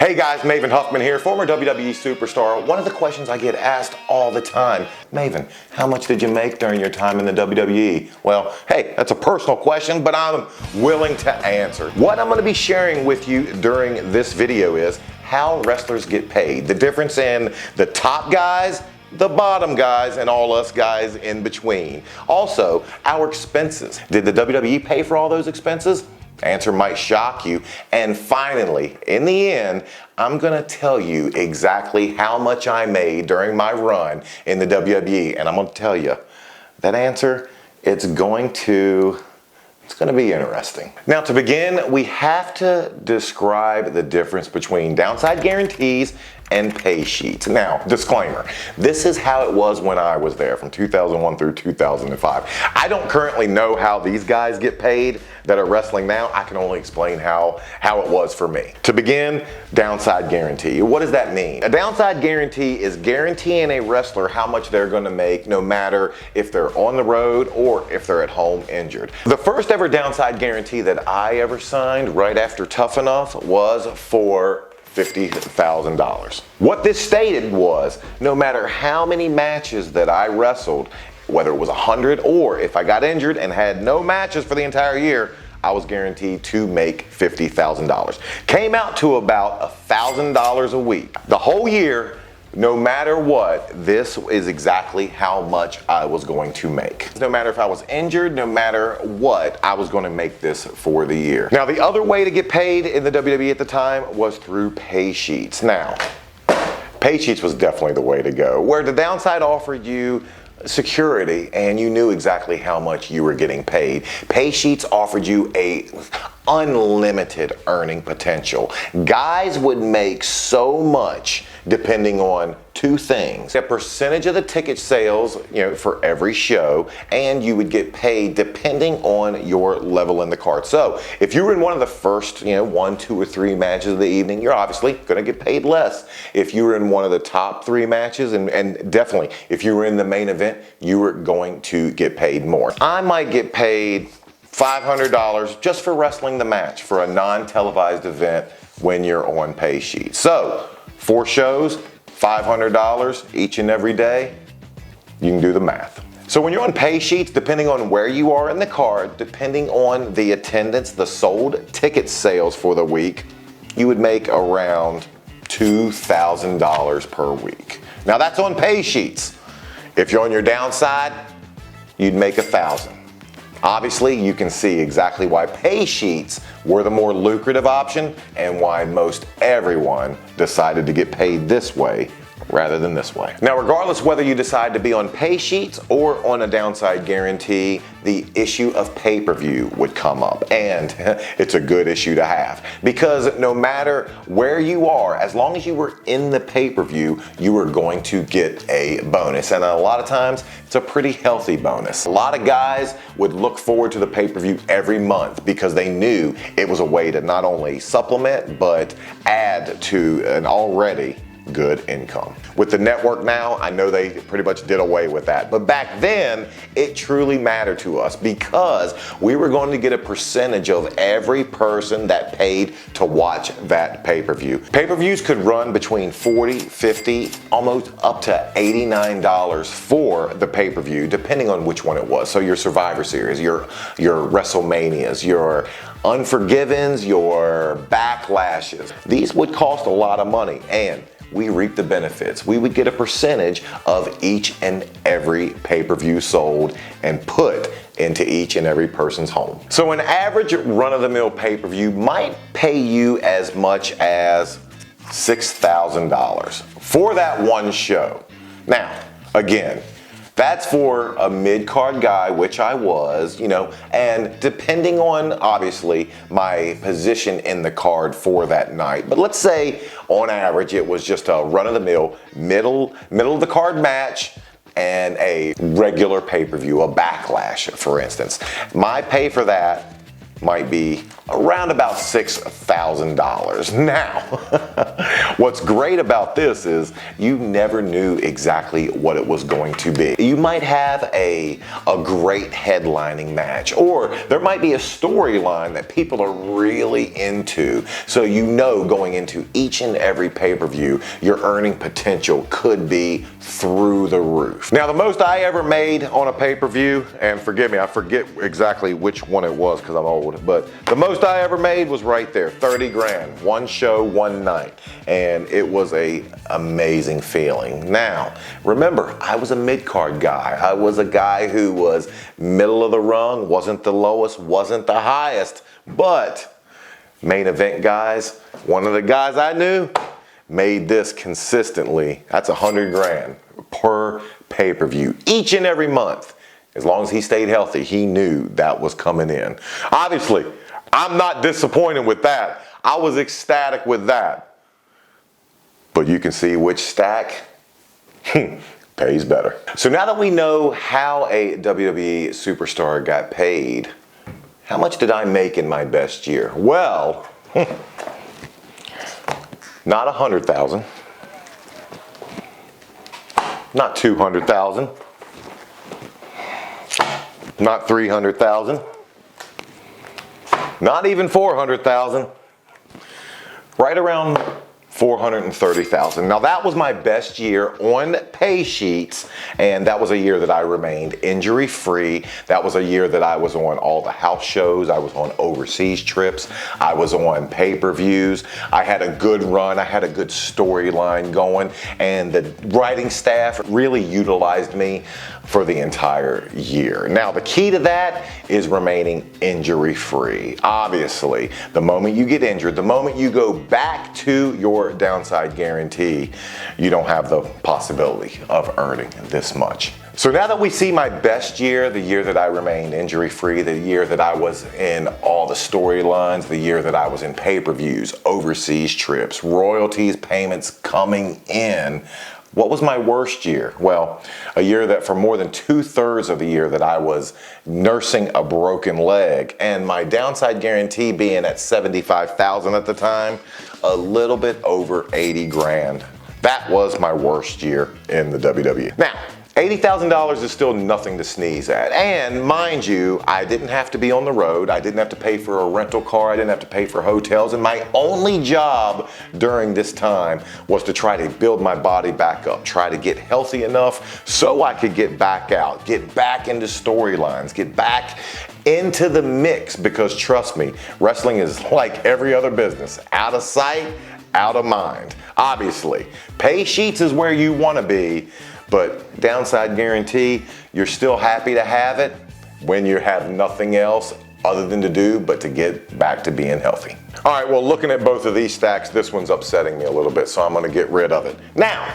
Hey guys, Maven Huffman here, former WWE superstar. One of the questions I get asked all the time, Maven, how much did you make during your time in the WWE? Well, hey, that's a personal question, but I'm willing to answer. What I'm going to be sharing with you during this video is how wrestlers get paid, the difference in the top guys, the bottom guys, and all us guys in between. Also, our expenses. Did the WWE pay for all those expenses? Answer might shock you. And finally, in the end, I'm gonna tell you exactly how much I made during my run in the WWE. And I'm gonna tell you, that answer, it's gonna be interesting. Now to begin, we have to describe the difference between downside guarantees and pay sheets. Now, disclaimer, this is how it was when I was there from 2001 through 2005. I don't currently know how these guys get paid that are wrestling now. I can only explain how it was for me. To begin, downside guarantee. What does that mean? A downside guarantee is guaranteeing a wrestler how much they're gonna make no matter if they're on the road or if they're at home injured. The first ever downside guarantee that I ever signed right after Tough Enough was for $50,000. What this stated was, no matter how many matches that I wrestled, whether it was 100 or if I got injured and had no matches for the entire year, I was guaranteed to make $50,000. Came out to about $1,000 a week. The whole year, no matter what, this is exactly how much I was going to make. No matter if I was injured, no matter what, I was going to make this for the year. Now, the other way to get paid in the WWE at the time was through pay sheets. Now, pay sheets was definitely the way to go, where the downside offered you security and you knew exactly how much you were getting paid. Pay sheets offered you a unlimited earning potential. Guys would make so much depending on two things: a percentage of the ticket sales, for every show, and you would get paid depending on your level in the card. So if you were in one of the first, 1, 2, or 3 matches of the evening, you're obviously going to get paid less. If you were in one of the top 3 matches, and definitely if you were in the main event, you were going to get paid more. I might get paid $500 just for wrestling the match for a non-televised event when you're on pay sheet. So 4 shows, $500 each and every day. You can do the math. So when you're on pay sheets, depending on where you are in the card, depending on the attendance, the sold ticket sales for the week, you would make around $2,000 per week. Now that's on pay sheets. If you're on your downside, you'd make $1,000. Obviously, you can see exactly why pay sheets were the more lucrative option and why most everyone decided to get paid this way rather than this way. Now, regardless whether you decide to be on pay sheets or on a downside guarantee, the issue of pay-per-view would come up, and it's a good issue to have, because no matter where you are, as long as you were in the pay-per-view, you were going to get a bonus, and a lot of times it's a pretty healthy bonus. A lot of guys would look forward to the pay-per-view every month because they knew it was a way to not only supplement but add to an already good income. With the network now, I know they pretty much did away with that. But back then, it truly mattered to us because we were going to get a percentage of every person that paid to watch that pay-per-view. Pay-per-views could run between $40, $50, almost up to $89 for the pay-per-view, depending on which one it was. So your Survivor Series, your WrestleManias, your Unforgivens, your Backlashes. These would cost a lot of money, and we reap the benefits. We would get a percentage of each and every pay-per-view sold and put into each and every person's home. So an average run-of-the-mill pay-per-view might pay you as much as $6,000 for that one show. Now, again, that's for a mid-card guy, which I was, and depending on, obviously, my position in the card for that night. But let's say, on average, it was just a run-of-the-mill, middle of the card match, and a regular pay-per-view, a Backlash, for instance. My pay for that might be around about $6,000. Now, What's great about this is you never knew exactly what it was going to be. You might have a great headlining match, or there might be a storyline that people are really into. So you know going into each and every pay-per-view, your earning potential could be through the roof. Now, the most I ever made on a pay-per-view, and forgive me, I forget exactly which one it was because I'm old, but the most I ever made was right there, 30 grand, one show, one night. And it was a amazing feeling. Now, remember, I was a mid-card guy. I was a guy who was middle of the rung, wasn't the lowest, wasn't the highest, but main event guys, one of the guys I knew made this consistently. That's 100 grand per pay-per-view each and every month. As long as he stayed healthy, he knew that was coming in. Obviously, I'm not disappointed with that. I was ecstatic with that. But you can see which stack pays better. So now that we know how a WWE superstar got paid, how much did I make in my best year? Well, not 100,000, not 200,000, not 300,000, not even 400,000, right around 430,000. Now that was my best year on pay sheets, and that was a year that I remained injury free. That was a year that I was on all the house shows. I was on overseas trips. I was on pay-per-views. I had a good run. I had a good storyline going, and the writing staff really utilized me for the entire year. Now the key to that is remaining injury free. Obviously, the moment you get injured, the moment you go back to your downside guarantee, you don't have the possibility of earning this much. So now that we see my best year, the year that I remained injury free, the year that I was in all the storylines, the year that I was in pay-per-views, overseas trips, royalties, payments coming in, what was my worst year? Well, a year that for more than 2/3 of the year that I was nursing a broken leg, and my downside guarantee being at 75,000 at the time, a little bit over 80 grand. That was my worst year in the WWE. Now, $80,000 is still nothing to sneeze at. And mind you, I didn't have to be on the road. I didn't have to pay for a rental car. I didn't have to pay for hotels. And my only job during this time was to try to build my body back up, try to get healthy enough so I could get back out, get back into storylines, get back into the mix, because trust me, wrestling is like every other business, out of sight, out of mind. Obviously, pay sheets is where you want to be, but downside guarantee, you're still happy to have it when you have nothing else other than to do but to get back to being healthy. All right, well, looking at both of these stacks, this one's upsetting me a little bit, so I'm gonna get rid of it. Now,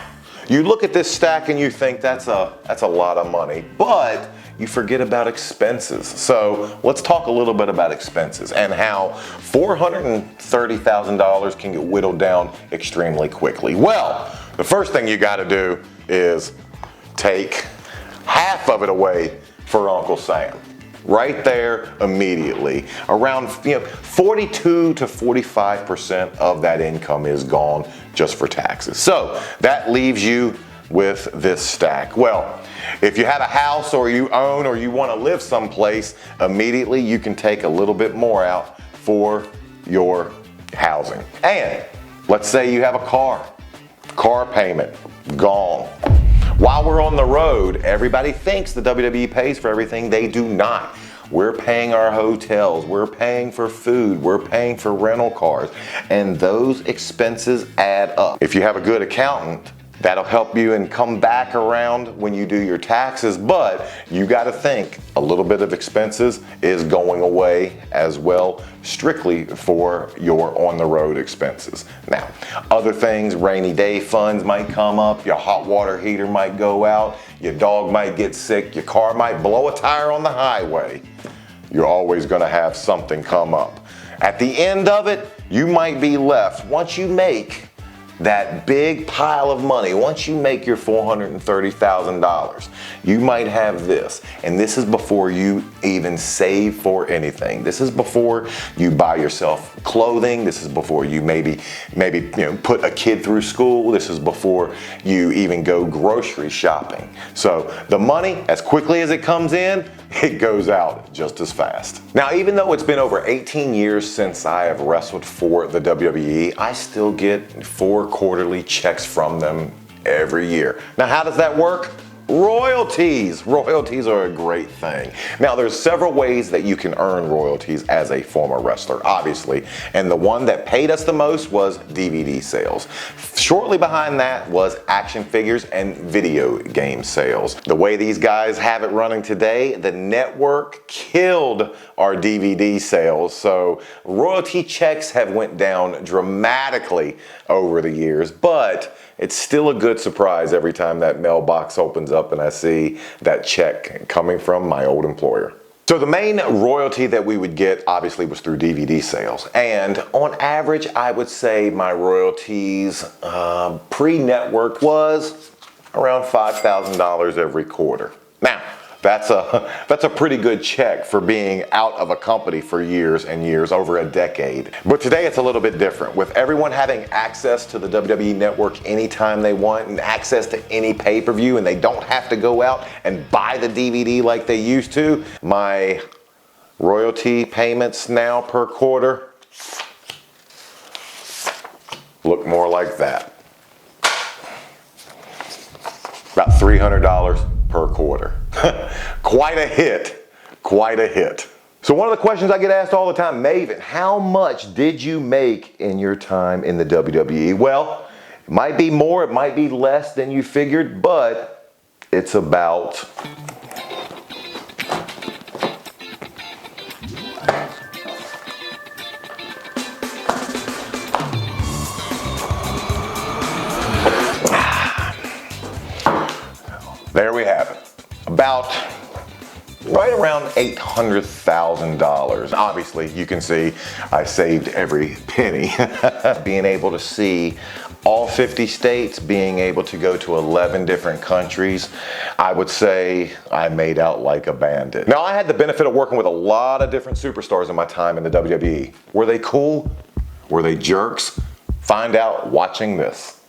you look at this stack and you think that's a lot of money, but you forget about expenses. So let's talk a little bit about expenses and how $430,000 can get whittled down extremely quickly. Well, the first thing you gotta do is take half of it away for Uncle Sam. Right there immediately. Around 42 to 45% of that income is gone just for taxes. So that leaves you with this stack. Well, if you have a house or you own or you want to live someplace, immediately you can take a little bit more out for your housing. And let's say you have a car payment, gone. While we're on the road, everybody thinks the WWE pays for everything. They do not. We're paying our hotels, we're paying for food, we're paying for rental cars, and those expenses add up. If you have a good accountant, that'll help you and come back around when you do your taxes, but you got to think a little bit of expenses is going away as well, strictly for your on the road expenses. Now, other things, rainy day funds might come up, your hot water heater might go out, your dog might get sick, your car might blow a tire on the highway. You're always going to have something come up. At the end of it, you might be left, once you make that big pile of money, once you make your $430,000, you might have this. And this is before you even save for anything. This is before you buy yourself clothing. This is before you maybe put a kid through school. This is before you even go grocery shopping. So the money, as quickly as it comes in, it goes out just as fast. Now, even though it's been over 18 years since I have wrestled for the WWE, I still get 4 quarterly checks from them every year. Now, how does that work? Royalties. Royalties are a great thing. Now, there's several ways that you can earn royalties as a former wrestler, obviously. And the one that paid us the most was DVD sales. Shortly behind that was action figures and video game sales. The way these guys have it running today, the network killed our DVD sales. So royalty checks have went down dramatically over the years, but it's still a good surprise every time that mailbox opens up and I see that check coming from my old employer. So the main royalty that we would get obviously was through DVD sales. And on average, I would say my royalties pre-network was around $5,000 every quarter. Now, that's a pretty good check for being out of a company for years and years, over a decade. But today it's a little bit different. With everyone having access to the WWE Network anytime they want and access to any pay-per-view, and they don't have to go out and buy the DVD like they used to, my royalty payments now per quarter look more like that. About $300 per quarter. Quite a hit, quite a hit. So one of the questions I get asked all the time, Maven, how much did you make in your time in the WWE? Well, it might be more, it might be less than you figured, but it's about there we have it. About right around $800,000. Obviously, you can see I saved every penny. Being able to see all 50 states, being able to go to 11 different countries, I would say I made out like a bandit. Now, I had the benefit of working with a lot of different superstars in my time in the WWE. Were they cool? Were they jerks? Find out watching this.